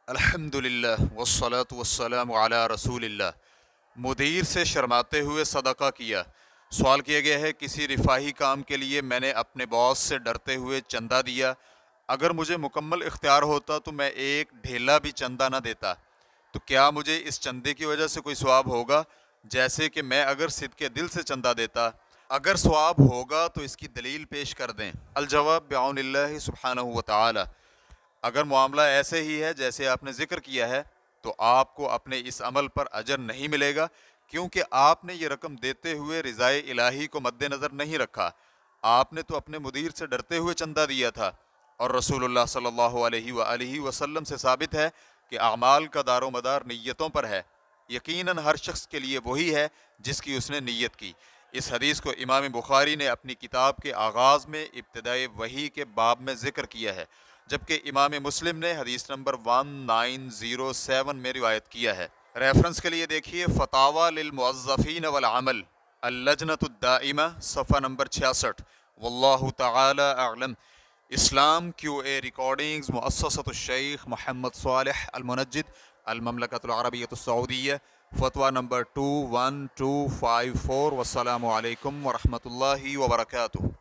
الحمدللہ والصلاة والسلام علی رسول اللہ۔ مدیر سے شرماتے ہوئے صدقہ کیا۔ سوال کیا گیا ہے، کسی رفاہی کام کے لیے میں نے اپنے باس سے ڈرتے ہوئے چندہ دیا، اگر مجھے مکمل اختیار ہوتا تو میں ایک ڈھیلا بھی چندہ نہ دیتا، تو کیا مجھے اس چندے کی وجہ سے کوئی ثواب ہوگا جیسے کہ میں اگر صدقے دل سے چندہ دیتا؟ اگر ثواب ہوگا تو اس کی دلیل پیش کر دیں۔ الجواب بعون اللہ سبحانہ وتعالی، اگر معاملہ ایسے ہی ہے جیسے آپ نے ذکر کیا ہے تو آپ کو اپنے اس عمل پر اجر نہیں ملے گا، کیونکہ آپ نے یہ رقم دیتے ہوئے رضائے الہی کو مد نظر نہیں رکھا۔ آپ نے تو اپنے مدیر سے ڈرتے ہوئے چندہ دیا تھا، اور رسول اللہ صلی اللہ علیہ وآلہ وسلم سے ثابت ہے کہ اعمال کا دار و مدار نیتوں پر ہے، یقیناً ہر شخص کے لیے وہی ہے جس کی اس نے نیت کی۔ اس حدیث کو امام بخاری نے اپنی کتاب کے آغاز میں ابتدائے وحی کے باب میں ذکر کیا ہے، جبکہ امام مسلم نے حدیث نمبر 1907 میں روایت کیا ہے۔ ریفرنس کے لیے دیکھیے فتاوی للموظفین والعمل، اللجنۃ الدائمہ، صفحہ نمبر 66۔ واللہ تعالی اعلم۔ اسلام کیو اے ریکارڈنگز، مؤسسۃ الشیخ محمد صالح المنجد، المملکۃ العربیۃ السعودیہ، فتویٰ نمبر 21254۔ والسلام علیکم ورحمۃ اللہ وبرکاتہ۔